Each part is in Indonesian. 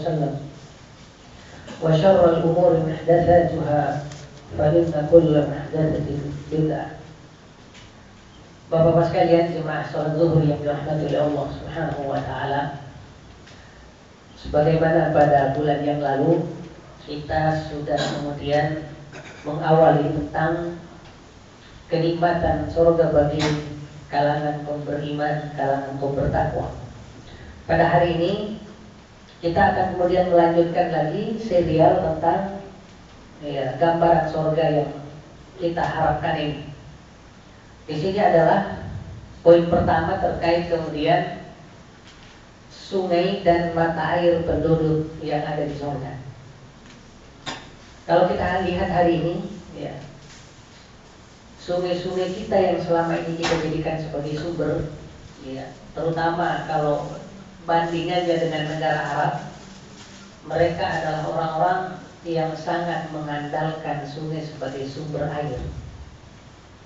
وسلم وشر الأمور محدثاتها فإن كل محدثة بدعة. Bapak-bapak sekalian, jemaah salat zuhur yang dirahmati oleh Allah Subhanahu wa taala. Sebagaimana pada bulan yang lalu kita sudah kemudian mengawali tentang kenikmatan surga bagi kalangan kaum beriman, kalangan kaum bertakwa. Pada hari ini kita akan kemudian melanjutkan lagi serial tentang gambaran surga yang kita harapkan ini. Di sini adalah poin pertama terkait kemudian sungai dan mata air penduduk yang ada di surga. Kalau kita lihat hari ini, sungai-sungai kita yang selama ini kita jadikan sebagai sumber, terutama kalau bandingannya dengan negara Arab, mereka adalah orang-orang yang sangat mengandalkan sungai sebagai sumber air.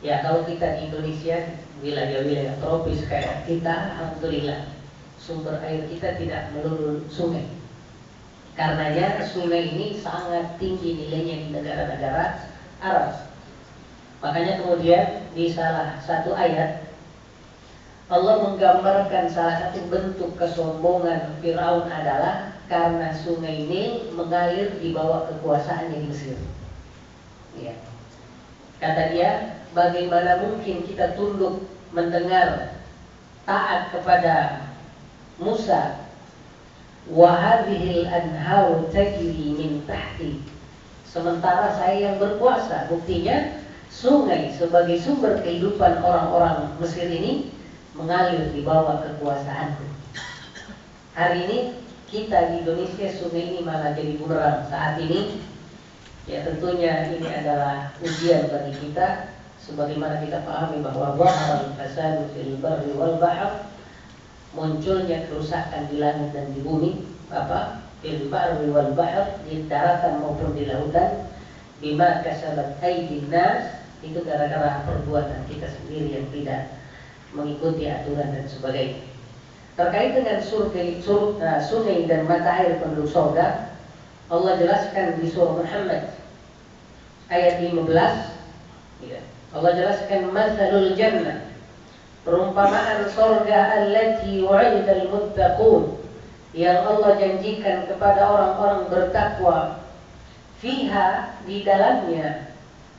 Ya, kalau kita di Indonesia, wilayah-wilayah tropis kayak kita, alhamdulillah sumber air kita tidak melulu sungai. Karenanya sungai ini sangat tinggi nilainya di negara-negara Arab. Makanya kemudian di salah satu ayat Allah menggambarkan salah satu bentuk kesombongan Firaun adalah karena sungai Nil mengalir di bawah kekuasaannya di Mesir. Ya. Kata dia, bagaimana mungkin kita tunduk mendengar taat kepada Musa, wa hadhil anharu tajri min tahti, sementara saya yang berkuasa. Buktinya sungai sebagai sumber kehidupan orang-orang Mesir ini mengalir di bawah kekuasaanku. Hari ini kita di Indonesia sungai ini malah jadi bumerang. Saat ini ya tentunya ini adalah ujian bagi kita, sebagaimana kita pahami bahwa zahara al-fasadu fil barri wal bahr, munculnya kerusakan di langit dan di bumi, fil barri wal bahr, di daratan maupun di lautan, bima kasabat aydin nas, itu gara-gara perbuatan kita sendiri yang tidak mengikuti aturan dan sebagainya. Terkait dengan sungai dan mata air penduduk surga, Allah jelaskan di surah Muhammad ayat 15. Allah jelaskan mathalul jannah, perumpamaan surga allati wa'idal muttaqun, yang Allah janjikan kepada orang-orang bertakwa. Fiha, di dalamnya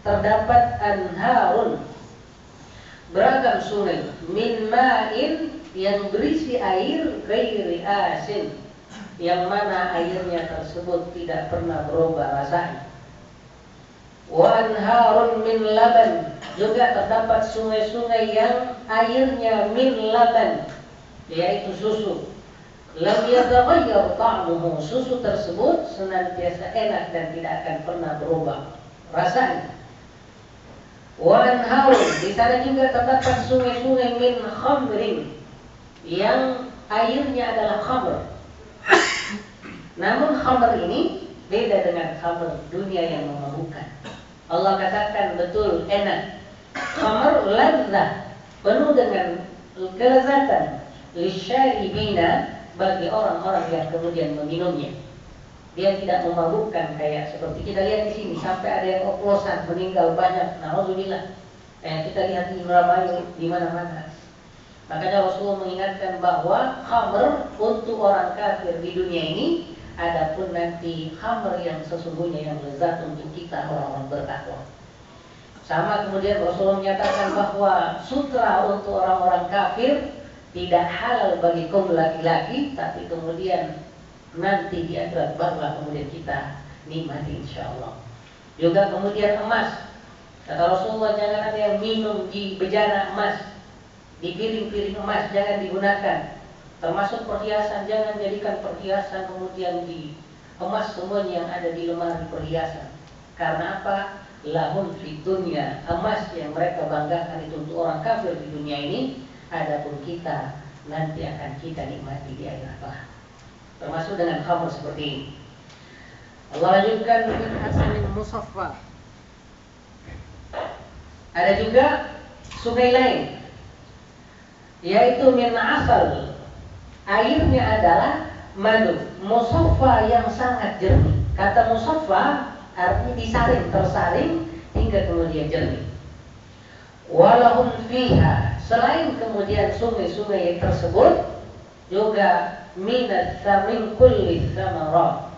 terdapat anharun, beragam sungai, min ma'in, yang berisi air, ghairi asin, yang mana airnya tersebut tidak pernah berubah rasanya. Wa anharun min laban, juga terdapat sungai-sungai yang airnya min laban, yaitu susu. Lam yataghayyar ta'muhu, susu tersebut senantiasa enak dan tidak akan pernah berubah rasanya. Wa anharun, di sana juga terdapat sungai-sungai min khamrin, yang airnya adalah khamr. Namun khamr ini beda dengan khamr dunia yang memabukkan. Allah katakan betul enak. Khamr ladzah, penuh dengan kelezatan, lisyaribina, bagi orang-orang yang kemudian meminumnya. Dia tidak memabukkan kayak seperti kita lihat di sini, sampai ada yang oplosan meninggal banyak. Nauzubillah. Kita lihat di Indramayu di mana-mana. Makanya Rasulullah mengingatkan bahwa khamr untuk orang kafir di dunia ini, adapun nanti khamr yang sesungguhnya yang lezat untuk kita orang-orang bertakwa. Sama kemudian Rasulullah menyatakan bahwa sutra untuk orang-orang kafir tidak halal bagi kaum laki-laki, tapi kemudian nanti di akhirat barulah kemudian kita nikmati insyaallah. Juga kemudian emas. Kata Rasulullah, jangan ada yang minum di bejana emas, di piring-piring emas jangan digunakan. Termasuk perhiasan, jangan jadikan perhiasan kemudian di emas semuanya yang ada di lemari perhiasan. Karena apa? Lahum fid dunya, emas yang mereka banggakan itu untuk orang kafir di dunia ini, adapun kita nanti akan kita nikmati di akhirat. Termasuk dengan khamr seperti ini. Allah lanjutkan min hasanin musaffa. Ada juga sungai lain, yaitu min asal. Airnya adalah madu musaffa yang sangat jernih. Kata musaffa artinya disaring, tersaring hingga kemudian jernih. Walahum fiha, selain kemudian sungai-sungai tersebut juga min kulli thamarat,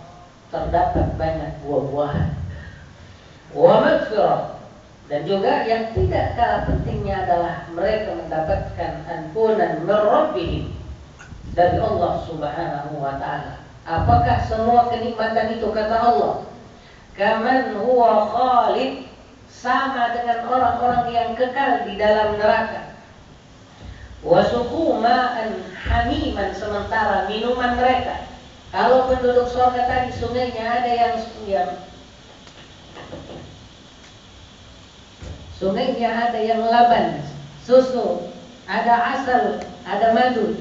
terdapat banyak buah-buahan. Wa maghfirah, dan juga yang tidak kalah pentingnya adalah mereka mendapatkan ampunan min rabbihim, dari Allah Subhanahu wa taala. Apakah semua kenikmatan itu? Kata Allah, kaman huwa khalid, sama dengan orang-orang yang kekal di dalam neraka. Wasuqu ma'an hamiman, sementara minuman mereka, kalau penduduk surga tadi sungainya ada yang sungainya ada yang laban, susu, ada asal, ada madu,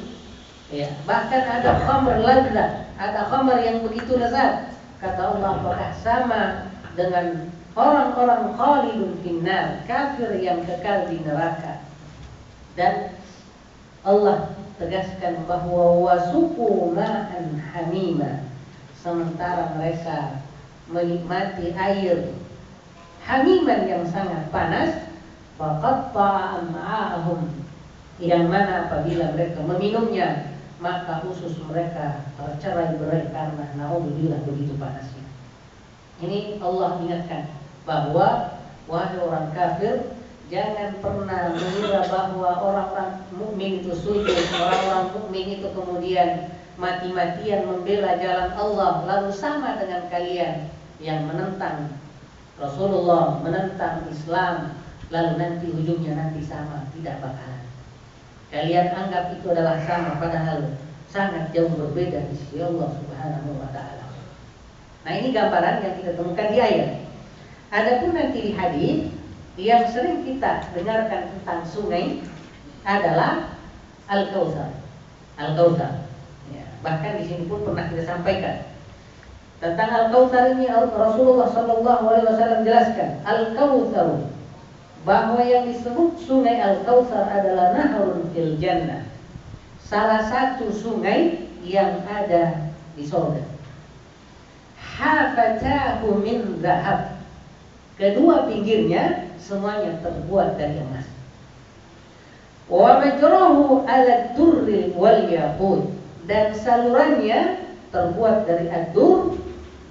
ya, bahkan ada khamr ladzat, ada khamr yang begitu lezat. Kata Allah, apakah sama dengan orang-orang khalidun finnar, kafir yang kekal di neraka? Dan Allah tegaskan bahwa wasuqu ma'an hamima, sementara mereka menikmati air hamiman yang sangat panas, faqatta'a am'a'ahum, yang mana apabila mereka meminumnya maka usus mereka tercerai-berai karena naudzubillah begitu panasnya. Ini Allah ingatkan bahwa wahai orang kafir, jangan pernah mengira bahwa orang-orang mukmin itu sujud, orang-orang mukmin itu kemudian mati-matian membela jalan Allah, lalu sama dengan kalian yang menentang Rasulullah, menentang Islam, lalu nanti ujungnya nanti sama. Tidak bakalan. Kalian anggap itu adalah sama, padahal sangat jauh berbeda di sisi Allah Subhanahu wa taala. Nah, ini gambaran yang kita temukan di ayat. Adapun nanti di hadis yang sering kita dengarkan tentang sungai adalah Al-Kautsar. Al-Kautsar. Ya, bahkan di sini pun pernah kita sampaikan tentang Al-Kautsar ini. Rasulullah sallallahu alaihi wasallam jelaskan Al-Kautsar, bahwa yang disebut sungai Al-Kautsar adalah nahrun fil jannah, salah satu sungai yang ada di surga. Hafatahu min zahab, kedua pinggirnya semuanya terbuat dari emas. Wa majrahu ala durri wal yaqut, dan salurannya terbuat dari ad-dur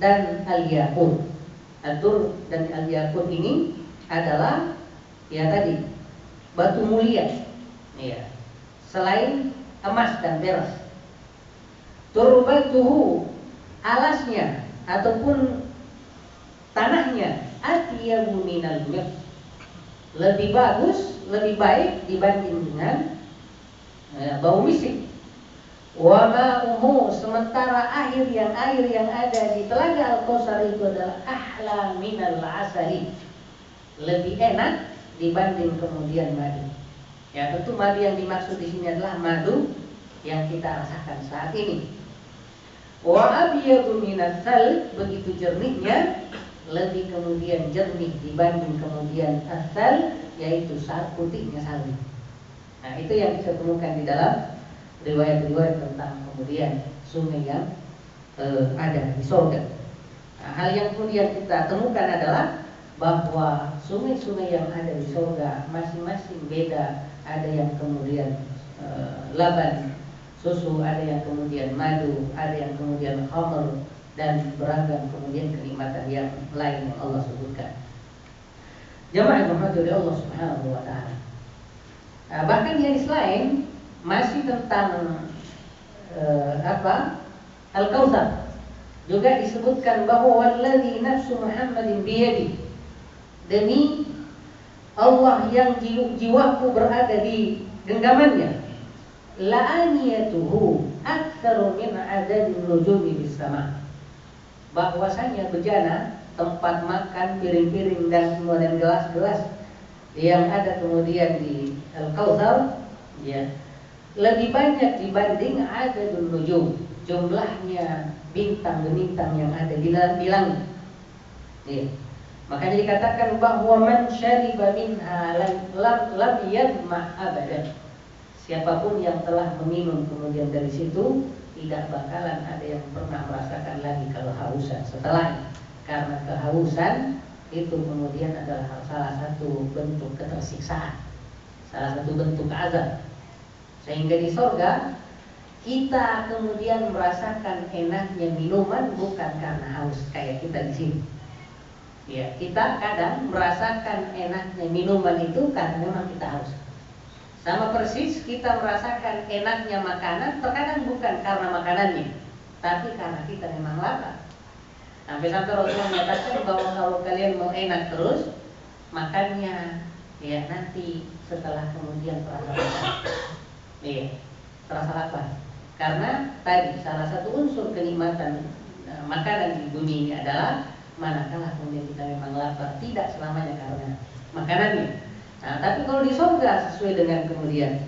dan al-yaqut. Ad-dur dan al-yaqut ini adalah ya tadi batu mulia, ya, selain emas dan perak. Turbatuhu, alasnya ataupun tanahnya, atyabu minal misk, lebih bagus, lebih baik dibanding dengan bau misik. Wa ma'uhu, sementara air yang ada di telaga Al-Kautsar itu adalah ahla minal asali, lebih enak dibanding kemudian madu. Ya, tentu madu yang dimaksud di sini adalah madu yang kita rasakan saat ini. Wa abyadu minats sal, begitu jernihnya, lebih kemudian jernih dibanding kemudian asal, yaitu putihnya salju. Nah, itu yang kita temukan di dalam riwayat-riwayat tentang kemudian sungai yang ada di surga. Nah, hal yang kemudian kita temukan adalah bahwa sungai-sungai yang ada di surga masing-masing beda. Ada yang kemudian laban, susu, ada yang kemudian madu, ada yang kemudian khamr, dan beragam kemudian kenikmatan yang lain yang Allah sebutkan. Jamaah yang dirahmati oleh Allah Subhanahu wa taala. Nah, bahkan di hadis lain masih tentang Al-Kautsar juga disebutkan bahwa wallazi nafsu Muhammadin biyadi, demi Allah yang jiwaku berada di genggamannya, la'aniyatuhu aktsaru min adadin nujumi bis sama, bahwasanya bejana tempat makan, piring-piring dan kemudian gelas-gelas yang ada kemudian di Al-Kautsar, ya, lebih banyak dibanding adadun nujum, jumlahnya bintang-bintang yang ada di langit. Ya. Makanya dikatakan bahwa man syariba minha lam yadma abadan, siapapun yang telah meminum kemudian dari situ tidak bakalan ada yang pernah merasakan lagi kehausan setelahnya. Karena kehausan itu kemudian adalah salah satu bentuk ketersiksaan, salah satu bentuk azab. Sehingga di surga kita kemudian merasakan enaknya minuman bukan karena haus kayak kita di sini. Ya, kita kadang merasakan enaknya minuman itu karena memang kita haus. Sama persis kita merasakan enaknya makanan terkadang bukan karena makanannya, tapi karena kita memang lapar. Sampai Rasulullah menyatakan bahwa kalau kalian mau enak terus, makannya ya nanti setelah kemudian terasa lapar. Iya, terasa lapar. Karena tadi salah satu unsur kenikmatan makanan di bumi ini adalah manakala kemudian kita memang lapar, tidak selamanya karena makanannya. Nah, tapi kalau di surga sesuai dengan kemudian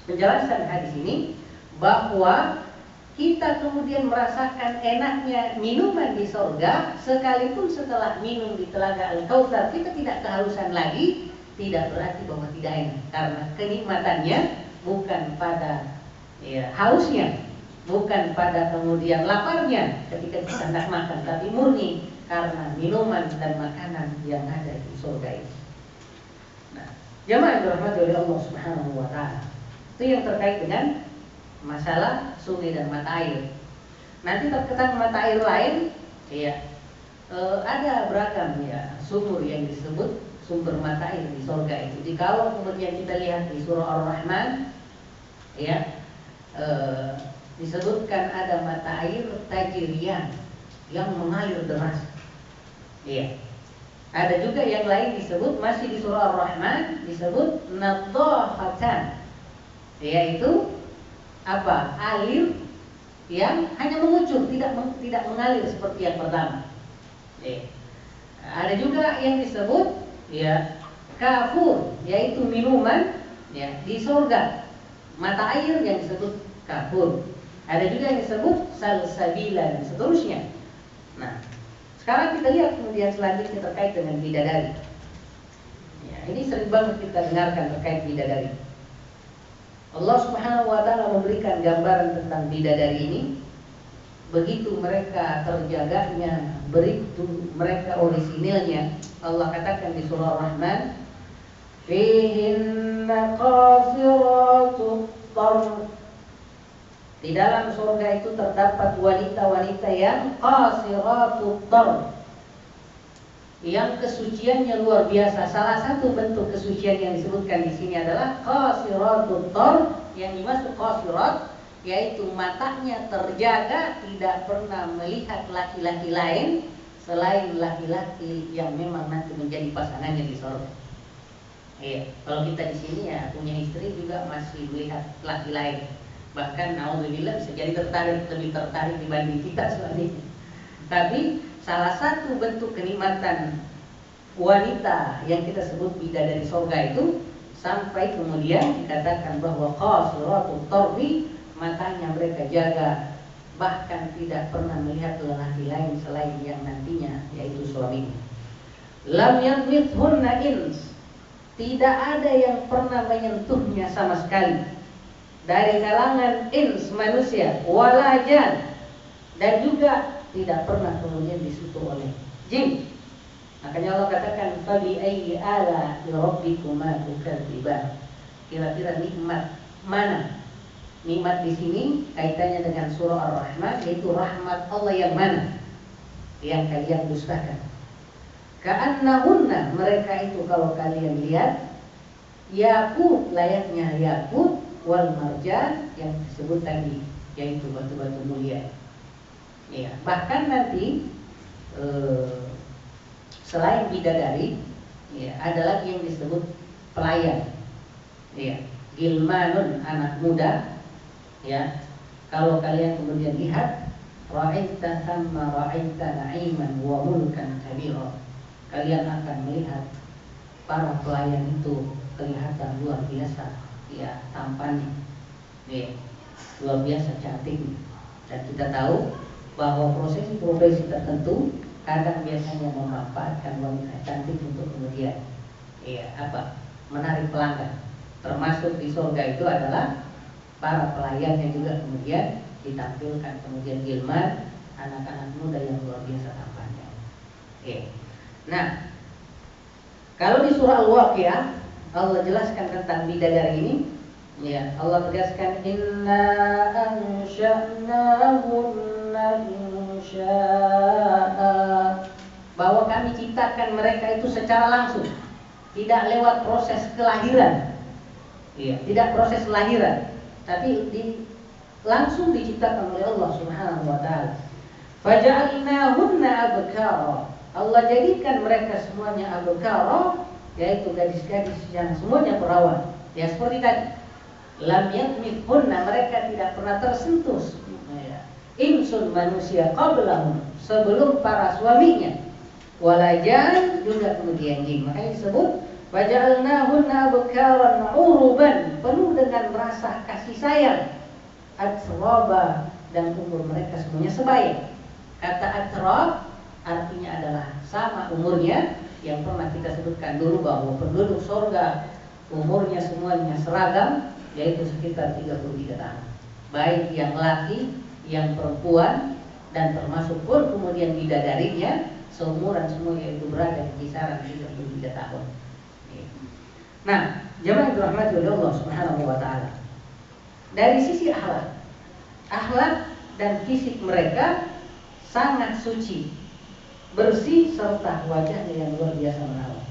penjelasan hadis ini bahwa kita kemudian merasakan enaknya minuman di surga, sekalipun setelah minum di telaga Al-Kautsar kita tidak kehausan lagi, tidak berarti bahwa tidak enak, karena kenikmatannya bukan pada hausnya, bukan pada kemudian laparnya ketika kita hendak makan, tapi murni karena minuman dan makanan yang ada di surga itu. Nah, jamaah yang dirahmati oleh Allah Subhanahu wa taala, itu yang terkait dengan masalah sungai dan mata air. Nanti terkait mata air lain, ada beragam sumur yang disebut sumber mata air di surga itu. Jadi kalau kemudian kita lihat di surah Ar-Rahman, disebutkan ada mata air tajriyan yang mengalir deras. Ada juga yang lain disebut masih di surah Ar-Rahman disebut nadhafatan, yaitu apa? Air yang hanya mengucur, tidak mengalir seperti yang pertama. Ada juga yang disebut kafur, yaitu minuman di surga, mata air yang disebut kafur. Ada juga yang disebut salsabila dan seterusnya. Nah, sekarang kita lihat kemudian selanjutnya terkait dengan bidadari. Ini sering banget kita dengarkan terkait bidadari. Allah Subhanahu wa taala memberikan gambaran tentang bidadari ini. Begitu mereka terjaganya, begitu mereka orisinilnya. Allah katakan di surah Ar-Rahman, "Fihinna qasiratut tarf." Di dalam surga itu terdapat wanita-wanita yang qasiratut tarf, yang kesuciannya luar biasa. Salah satu bentuk kesucian yang disebutkan di sini adalah qasiratut tarf. Yang dimaksud qasirat yaitu matanya terjaga, tidak pernah melihat laki-laki lain selain laki-laki yang memang nanti menjadi pasangannya di surga. Kalau kita di sini punya istri juga masih melihat laki lain. Bahkan naudzubillah bisa jadi lebih tertarik dibanding kita selanjutnya. Tapi salah satu bentuk kenikmatan wanita yang kita sebut bidadari surga itu, sampai kemudian dikatakan bahwa qasiratut tarfi, matanya mereka jaga, bahkan tidak pernah melihat lelaki lain selain yang nantinya yaitu suaminya. Lam yamithunna ins, tidak ada yang pernah menyentuhnya sama sekali dari kalangan ins manusia, walajan, dan juga tidak pernah kemudian disentuh oleh jin. Makanya Allah katakan fabi ayyi ala rabbikuma tukadziban. Kira-kira nikmat mana? Nikmat di sini kaitannya dengan surah Ar-Rahman, yaitu rahmat Allah yang mana yang kalian dustakan. Ka'annahunna, mereka itu kalau kalian lihat yakut, layaknya yakut, wal marjan yang disebut tadi, yaitu batu-batu mulia. Bahkan nanti selain bidadari, ada lagi yang disebut pelayan. Gilmanun, anak muda. Kalau kalian kemudian lihat, ra'aita thamma ra'aita na'iman wa mulkan kabira, kalian akan melihat para pelayan itu kelihatan luar biasa tampannya, luar biasa cantiknya. Dan kita tahu bahwa profesi tertentu kadang biasanya memanfaatkan wanita cantik untuk kemudian menarik pelanggan. Termasuk di surga itu adalah para pelayan yang juga kemudian ditampilkan kemudian gilman, anak-anak muda yang luar biasa tampannya. Oke. Nah, kalau di surah Al-Waqiah Allah jelaskan tentang bidadari ini, ya, Allah tegaskan inna ansha'nahunna insya'a, bahwa kami ciptakan mereka itu secara langsung, tidak lewat proses kelahiran. Ya, tidak proses kelahiran, tapi langsung diciptakan oleh Allah Subhanahu wa taala. Faja'alnahunna abkara, Allah jadikan mereka semuanya abkara, yaitu gadis-gadis yang semuanya perawan. Ya seperti tadi, lam yatmithunna, mereka tidak pernah tersentuh insun manusia qablahum, sebelum para suaminya, walajan juga kemudian jin. Makanya disebut waja'alnahunna abkaran uruban, penuh dengan rasa kasih sayang, atraba, dan umur mereka semuanya sebaya. Kata atrab artinya adalah sama umurnya, yang pernah kita sebutkan dulu bahwa penduduk surga umurnya semuanya seragam, yaitu sekitar 33 tahun, baik yang laki, yang perempuan, dan termasuk pun kemudian bidadarinya seumuran semua, yaitu berada di kisaran 33 tahun. Nah, jemaah yang dirahmati oleh Allah Subhanahu wa taala, dari sisi akhlak dan fisik mereka sangat suci, bersih, serta wajahnya yang luar biasa menawan.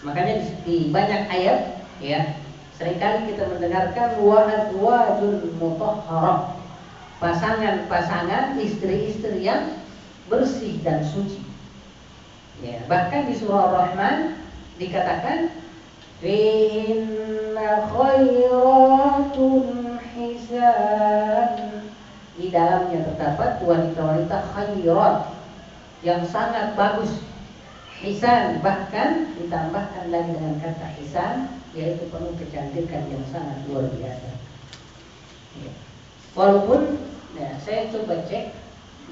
Makanya di banyak ayat, ya, seringkali kita mendengarkan wa azwajul mutahharah, pasangan-pasangan, istri-istri yang bersih dan suci. Ya, bahkan di surah Ar-Rahman dikatakan inna khairatun hisan, di dalamnya terdapat wanita-wanita khairat yang sangat bagus, hisan, bahkan ditambahkan lagi dengan kata hisan, yaitu penuh kecantikan yang sangat luar biasa. Ya. Walaupun ya, saya coba cek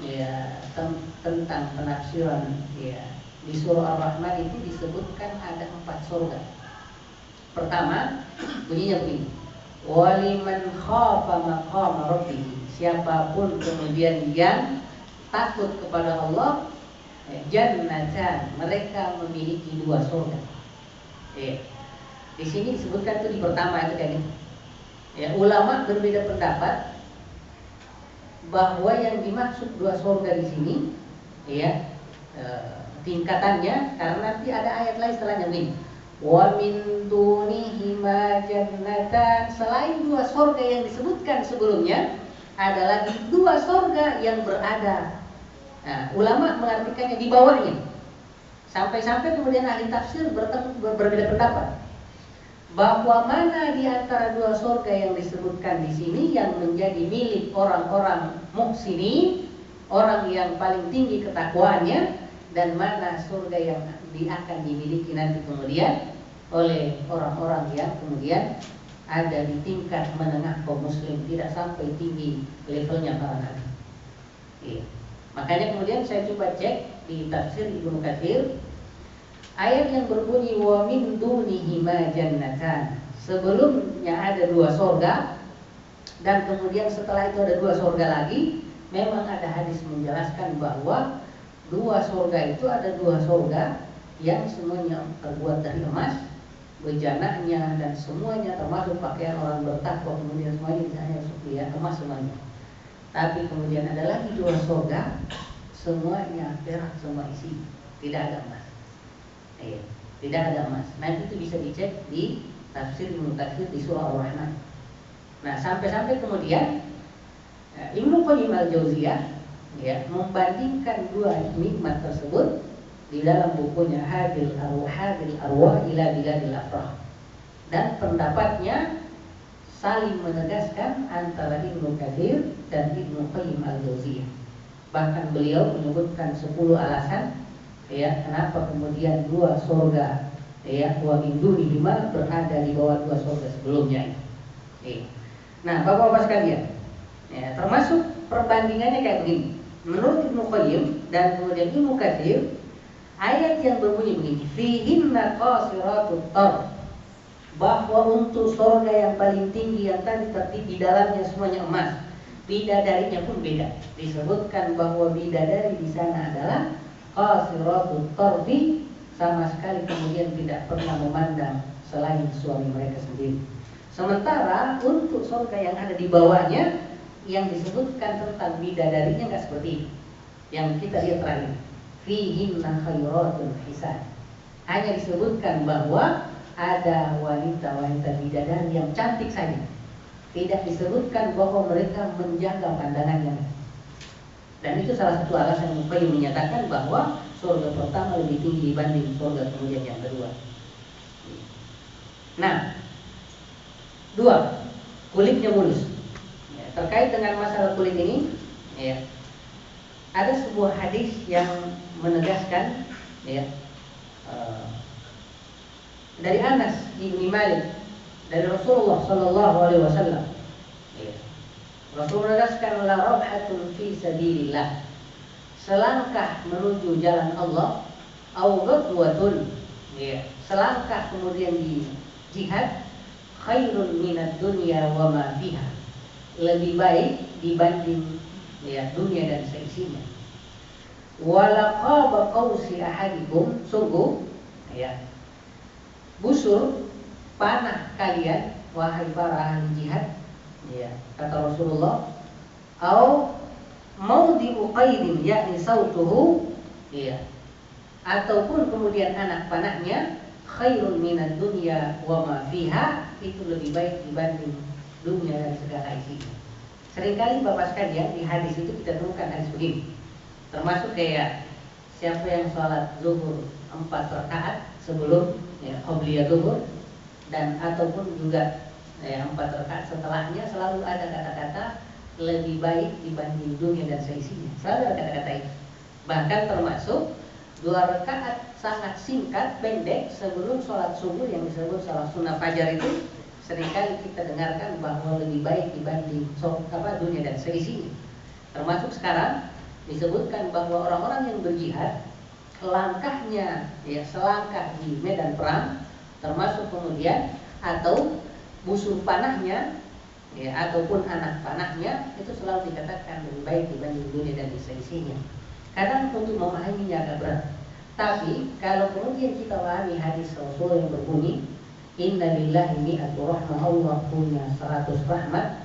ya tentang penafsiran, ya, di surah Ar-Rahman itu disebutkan ada 4 surga. Pertama bunyinya begini, waliman khafa maqama rabbih, siapapun kemudian yang takut kepada Allah, jannatan, mereka memiliki 2 surga. Ya. Di sini disebutkan itu di pertama itu kayak gitu. Ya, ulama berbeda pendapat bahwa yang dimaksud 2 surga di sini, ya, tingkatannya, karena nanti ada ayat lain setelahnya ini. Wa min dunihima jannatan, selain 2 surga yang disebutkan sebelumnya, ada lagi 2 surga yang berada. Nah, ulama mengartikannya di bawahnya. Sampai-sampai kemudian ahli tafsir berbeda pendapat bahwa mana di antara 2 surga yang disebutkan di sini yang menjadi milik orang-orang muhsinin, orang yang paling tinggi ketakwaannya, dan mana surga yang akan dimiliki nanti kemudian oleh orang-orang yang kemudian ada di tingkat menengah kaum muslim, tidak sampai tinggi levelnya para nabi. Iya. Makanya kemudian saya coba cek di tafsir Ibnu Katsir, ayat yang berbunyi wa min dunihima jannatan, sebelumnya ada 2 surga, dan kemudian setelah itu ada 2 surga lagi. Memang ada hadis menjelaskan bahwa 2 surga itu ada 2 surga yang semuanya terbuat dari emas, bejananya dan semuanya termasuk pakaian orang bertakwa, kemudian semuanya misalnya ya, emas semuanya. Tapi kemudian ada lagi 2 surga, semuanya perak semua isi, tidak ada emas. Ya, tidak ada emas. Nanti itu bisa dicek di tafsir Ibnu Katsir di surah Ar-Rahman. Nah, sampai-sampai kemudian Ibnu Qayyim al-Jauziyah, ya, membandingkan 2 nikmat tersebut di dalam bukunya Hadil Arwah ila Biladil Afrah, dan pendapatnya saling menegaskan antara Ibnu Katsir dan Ibnu Qayyim al-Jauziyah. Bahkan beliau menyebutkan 10 alasan, ya, kenapa kemudian 2 surga, ya, wa min dunihima berada di bawah 2 surga sebelumnya. Nah, Bapak-bapak sekalian, ya, termasuk perbandingannya kayak begini. Menurut Ibnu Qayyim dan kemudian Ibnu Katsir, ayat yang berbunyi begini, fihinna qasiratut tarf, bahwa untuk surga yang paling tinggi yang tadi tertib di dalamnya semuanya emas, bidadarinya pun beda. Disebutkan bahwa bidadari di sana adalah qasiratut tarfi, sama sekali kemudian tidak pernah memandang selain suami mereka sendiri. Sementara untuk surga yang ada di bawahnya, yang disebutkan tentang bidadarinya nggak seperti itu. Yang kita lihat terakhir, fihinna khairatun hisan. Hanya disebutkan bahwa ada wanita-wanita bidadari yang cantik saja. Tidak disebutkan bahwa mereka menjaga pandangannya. Dan itu salah satu alasan yang menyatakan bahwa surga pertama lebih tinggi dibanding surga kemudian yang kedua. Nah, 2, kulitnya mulus. Ya, terkait dengan masalah kulit ini, ya, ada sebuah hadis yang menegaskan, ya, dari Anas bin Malik dari Rasulullah Sallallahu Alaihi Wasallam. Ya. Rasul menegaskan la rabhatun fi sabilillah, selangkah menuju jalan Allah, au ghadwatun, ya, selangkah kemudian di jihad, khairun minad dunya wa ma fiha, lebih baik dibanding, ya, dunia dan seisinya. Wala qaba qausi ahadikum, sungguh, ya, busur panah kalian wahai para ahli jihad, ya, kata Rasulullah, au maudhi'u qaidin yakni sautuhu, ya, ataupun kemudian anak panahnya, khairun minad dunya wa ma fiha, itu lebih baik dibanding dunia dan segala isinya. Seringkali Bapak sekalian di hadis itu kita temukan hadis begini, termasuk kayak siapa yang sholat zuhur 4 rakaat sebelum, ya, qobliyah zuhur, dan ataupun juga, ya, 4 rakaat setelahnya, selalu ada kata-kata lebih baik dibanding dunia dan seisinya. Selalu ada kata-kata itu. Bahkan termasuk 2 rakaat sangat singkat, pendek sebelum sholat subuh yang disebut sholat sunnah fajar itu, seringkali kita dengarkan bahwa lebih baik dibanding dunia dan seisinya. Termasuk sekarang disebutkan bahwa orang-orang yang berjihad, langkahnya, ya, selangkah di medan perang, termasuk kemudian atau musuh panahnya, ya, ataupun anak panahnya, itu selalu dikatakan lebih baik dibanding dunia dan seisinya. Kadang untuk memahaminya agak berat. Tapi kalau kemudian kita pahami hadis Rasul yang berbunyi, inna lillahi mi'atu rahmah, Allah punya 100 rahmat,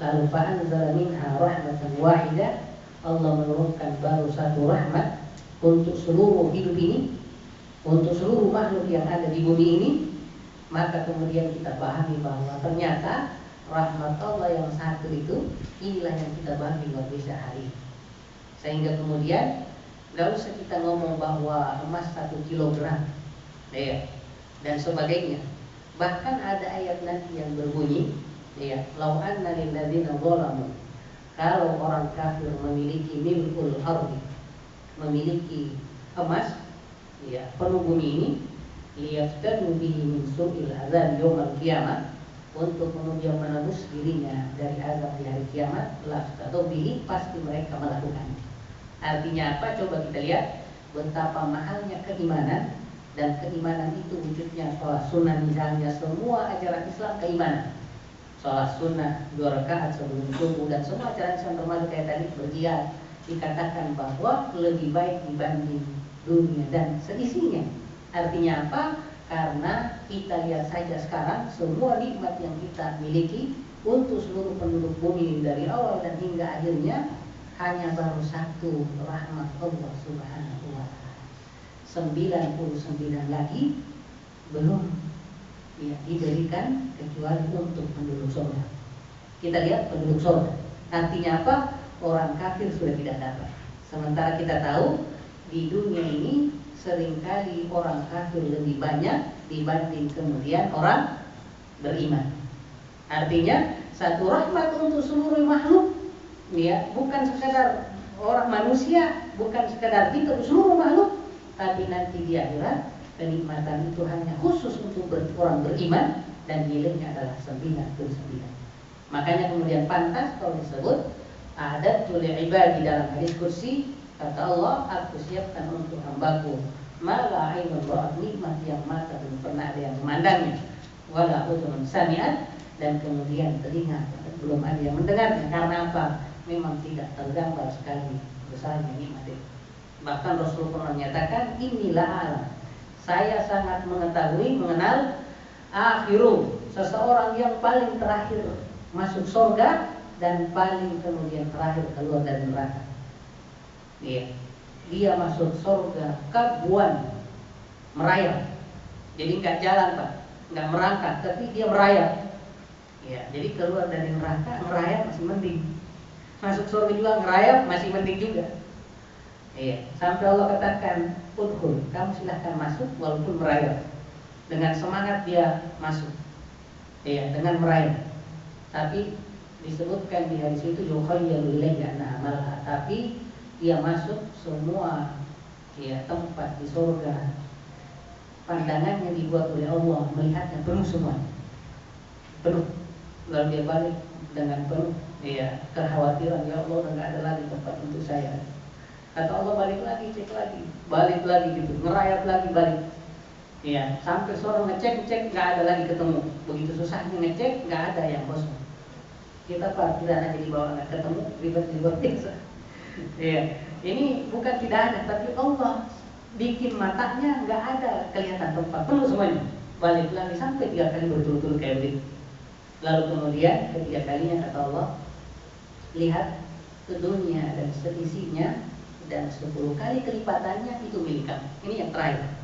lalu fa'anzala minha rahmatan wahidah, Allah menurunkan baru 1 rahmat untuk seluruh hidup ini, untuk seluruh makhluk yang ada di bumi ini. Maka kemudian kita pahami bahwa ternyata rahmat Allah yang satu itu, inilah yang kita pahami luar biasa hari ini. Sehingga kemudian gak usah kita ngomong bahwa emas 1 kilogram, ya, dan sebagainya. Bahkan ada ayat nanti yang berbunyi, ya, lau anna lil ladzina zalamu, kalau orang kafir memiliki milkul ardi, memiliki emas, ya, penuh bumi ini, liyaftadu bihi min su'il azab yaumil qiyamah, untuk kemudian menebus dirinya dari azab di hari kiamat, laftadu bihi, pasti mereka melakukannya. Artinya apa? Coba kita lihat betapa mahalnya keimanan, dan keimanan itu wujudnya sholat sunnah misalnya, semua ajaran Islam keimanan. Sholat sunnah 2 rakaat sebelum subuh, dan semua ajaran Islam termasuk kayak tadi berjihad, dikatakan bahwa lebih baik dibanding dunia dan seisinya. Artinya apa? Karena kita lihat saja sekarang semua nikmat yang kita miliki untuk seluruh penduduk bumi dari awal dan hingga akhirnya, hanya baru 1 rahmat Allah Subhanahu wa ta'ala. 99 lagi belum, ya, diberikan kecuali untuk penduduk surga. Kita lihat penduduk surga. Artinya apa? Orang kafir sudah tidak dapat. Sementara kita tahu di dunia ini seringkali orang kafir lebih banyak dibanding kemudian orang beriman. Artinya 1 rahmat untuk seluruh makhluk, ya, bukan sekadar orang manusia, bukan sekadar kita, seluruh makhluk, tapi nanti di akhirat kenikmatan itu hanya khusus untuk orang beriman, dan nilainya adalah 99. Makanya kemudian pantas kalau disebut a'dadtu li'ibadi dalam hadis kursi, kata Allah, aku siapkan untuk hambaku ma la ainun ra'at, nikmat yang mata belum pernah ada yang memandangnya, wala udhun sami'at, dan kemudian telinga belum ada yang mendengarnya. Karena apa? Memang tidak tergambar sekali besarnya nikmat itu. Bahkan Rasul pernah menyatakan, inilah alam, saya sangat mengetahui, mengenal akhiru, seseorang yang paling terakhir masuk surga dan paling kemudian terakhir keluar dari neraka. Dia masuk surga kabuan, merayap. Jadi nggak jalan Pak, nggak merangkak, tapi dia merayap. Jadi keluar dari neraka ngerayap masih mending. Masuk surga juga ngerayap masih mending juga. Sampai Allah katakan, udhul, kamu silahkan masuk walaupun merayap. Dengan semangat dia masuk, dengan merayap. Tapi disebutkan di hadis itu yukhayyalu ilayya anna amalha, tapi dia masuk semua tempat di surga, pandangannya dibuat oleh Allah, melihatnya penuh semua, penuh. Lalu dia balik dengan penuh kekhawatiran, ya Allah, nggak ada lagi tempat untuk saya. Kata Allah, balik lagi, cek lagi, balik lagi gitu, ngerayap lagi, balik. Sampai seorang ngecek nggak ada lagi ketemu. Begitu susahnya ngecek, nggak ada yang kosong. Kita parkiran aja di bawah nggak ketemu, ribet biasa. Ini bukan tidak ada, tapi Allah bikin matanya nggak ada kelihatan tempat, penuh semuanya. Balik lagi sampai 3 kali berturut-turut kayak begitu. Lalu kemudian ketiga kalinya kata Allah, lihat ke dunia dan seisinya, dan 10 kali kelipatannya itu milik kamu. Ini yang terakhir.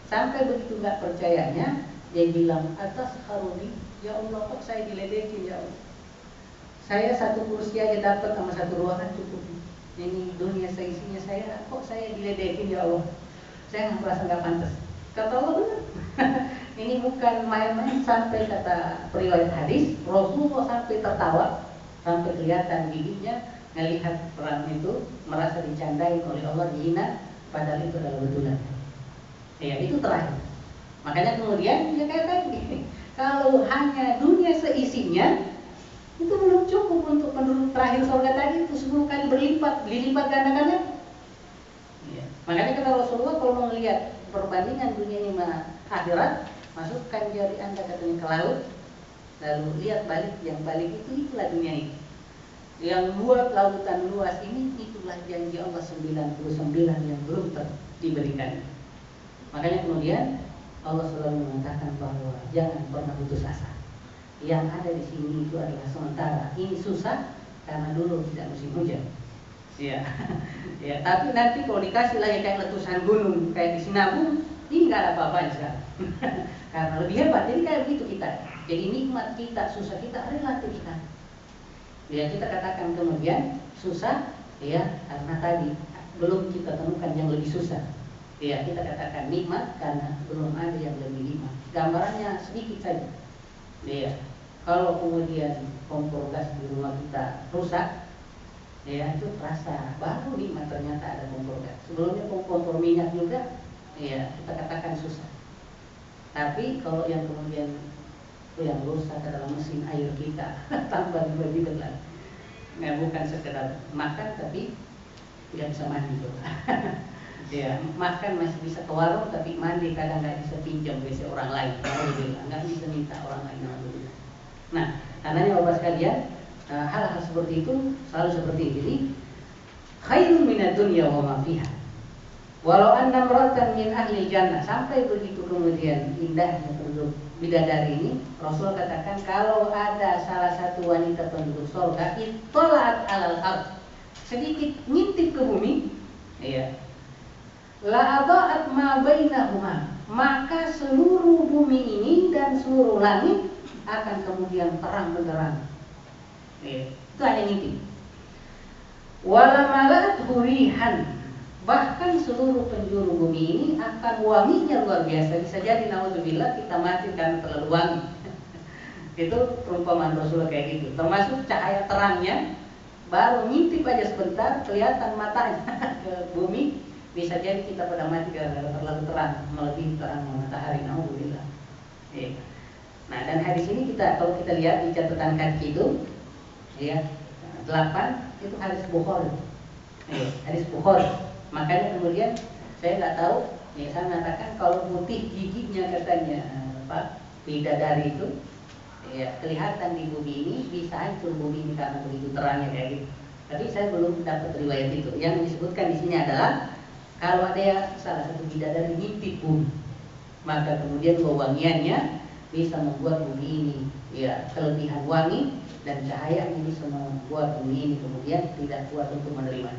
Sampai begitu nggak percayanya, dia bilang, atas haruni, ya Allah, kok saya diledekin ya Allah. Saya satu kursi aja dapat sama satu ruangan cukup. Ini dunia seisinya saya, kok saya diledekin ya Allah. Saya nggak merasa nggak pantas. Kata Allah, benar. Ini bukan main-main. Sampai kata periwayat hadis, Rasulullah sampai tertawa, sampai kelihatan giginya, ngelihat perang itu, merasa dicandain oleh Allah, dihina, padahal itu adalah betulan. Itu terakhir. Makanya kemudian dia kayak tadi, kalau hanya dunia seisinya itu belum cukup untuk penduduk terakhir surga tadi itu 10 kali berlipat, dilipat ganda-ganda. Makanya kata Rasulullah, kalau mau melihat perbandingan dunia ini sama akhirat, masukkan jari Anda katanya ke laut, lalu lihat balik, yang balik itu itulah dunia ini. Yang buat lautan luas ini, itulah janji Allah 99 yang belum diberikan. Makanya kemudian Allah selalu mengatakan bahwa jangan pernah putus asa. Yang ada di sini itu adalah sementara. Ini susah karena dulu tidak musim hujan. Tapi nanti kalau dikasih lagi kayak letusan gunung, kayak di Sinabung, ini nggak ada apa-apanya sekarang. Karena lebih hebat. Jadi kayak begitu kita. Jadi nikmat kita, susah kita relatif sekali. Kita katakan kemudian susah, karena tadi belum kita temukan yang lebih susah. Kita katakan nikmat karena belum ada yang lebih nikmat. Gambarannya sedikit saja. Kalau kemudian kompor gas di rumah kita rusak, itu terasa baru nikmat ternyata ada kompor gas. Sebelumnya kompor minyak juga, kita katakan susah. Tapi kalau yang kemudian yang rusak adalah mesin air kita, tambah lebih lagi. Bukan sekedar makan tapi tidak bisa mandi tuh. Makan masih bisa ke warung, tapi mandi kadang nggak bisa pinjam WC orang lain, nggak bisa minta orang lain. Nah, karenanya Bapak sekalian, hal-hal seperti itu selalu seperti ini. Jadi, khairun minad dunya wa ma fiha. Walau anna imra'atan min ahli jannah, sampai begitu kemudian indahnya penduduk bidadari ini, Rasul katakan kalau ada salah satu wanita penduduk surga, ittola'at 'alal ardh, sedikit ngintip ke bumi, la adha'at ma bainahuma, maka seluruh bumi ini dan seluruh langit akan kemudian terang benderang. Itu hanya ngintip. Wala malat hurihan, bahkan seluruh penjuru bumi ini akan wanginya luar biasa. Bisa jadi naudzubillah kita mati karena terlalu wangi. Itu perumpamaan Rasulullah kayak gitu. Termasuk cahaya terangnya, baru ngintip aja sebentar kelihatan matanya ke bumi, bisa jadi kita pada mati karena terlalu terang, melebihi terangnya matahari. Naudzubillah. Nah, dan hadis ini kalau kita lihat di catatan kaki itu, 8 itu hadis Bukhari. Hadis Bukhari. Makanya kemudian saya nggak tahu, saya mengatakan kalau putih giginya katanya bidadari itu, Ya, kelihatan di bumi ini bisa hancur bumi ini karena begitu terangnya kayak gitu. Tapi saya belum dapat riwayat itu. Yang disebutkan di sini adalah kalau ada salah satu bidadari mimpi bumi, maka kemudian wewangiannya bisa membuat bumi ini ya kelebihan wangi dan cahaya ini bisa membuat bumi ini kemudian tidak kuat untuk menerima.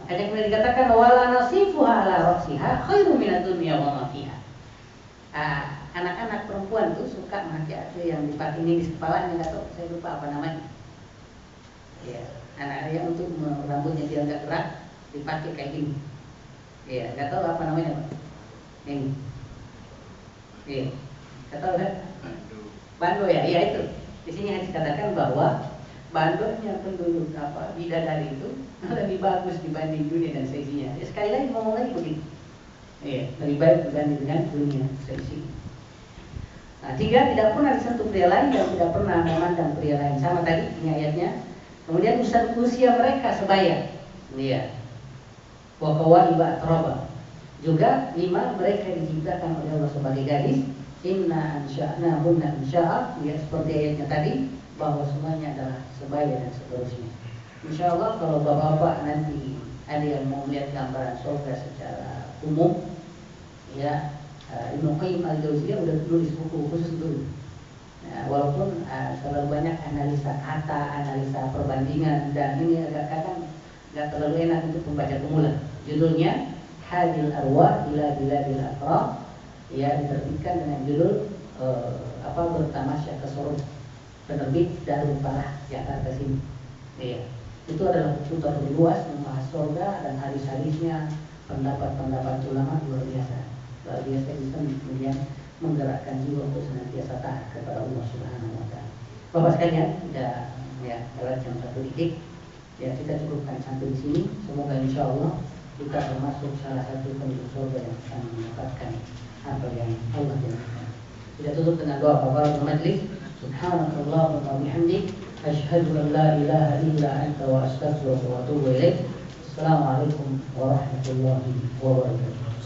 Makanya kemudian dikatakan wala nasifuha ala rasiha khairu minad dunya wa ma fiha. Anak-anak perempuan tuh suka pakai yang dipakai ini di kepalanya, nggak tahu saya lupa apa namanya. Ya, anak yang untuk rambutnya biar nggak gerak dipakai kayak gini. Ya, nggak tahu apa namanya Pak. Ini. Iya, nggak tahu kan? Bando ya, iya itu. Di sini hadis katakan bahwa bandonya penduduk bidadari itu lebih bagus dibanding dunia dan seisinya. Ya, sekali lagi ngomong lagi begitu. Iya, lebih baik dibanding dengan dunia seisinya. Nah, 3, tidak pernah disentuh pria lain dan tidak pernah memandang pria lain. Sama tadi ini ayatnya. Kemudian usia mereka sebaya. Iya. Wa qawaiba atraba. Juga 5, mereka diciptakan oleh Allah sebagai gadis. Inna ansha'nahunna insya'a. Ya, seperti ayatnya tadi bahwa semuanya adalah sebaya dan seterusnya. Insya Allah kalau bapak-bapak nanti ada yang mau melihat gambaran surga secara umum, ya, Ibnu Qayyim al-Jauziyah udah tulis buku khusus itu. Nah, walaupun terlalu banyak analisa kata, analisa perbandingan, dan ini agak kadang nggak terlalu enak untuk membaca pemula. Judulnya Hadil Arwah ila Biladil Aqra, ya, diterbitkan dengan judul Bertamasya ke Surga, penerbit Darul Farah Jakarta sini. Ya, itu adalah buku terlalu luas membahas surga dan hadis-hadisnya, pendapat-pendapat ulama luar biasa. Luar biasa bisa kemudian menggerakkan jiwa untuk senantiasa taat kepada Allah Subhanahu wa taala. Bapak sekalian, sudah ya lewat jam 1 detik. Ya, kita cukupkan sampai di sini. Semoga insya Allah kita termasuk salah satu penduduk surga yang akan mendapatkan apa yang Allah janjikan. Kita tutup dengan doa kafaratul majlis. Subhanakallahumma wa bihamdik asyhadu an la ilaha illa anta wa astaghfiruka wa atubu ilaik. Assalamualaikum warahmatullahi wabarakatuh.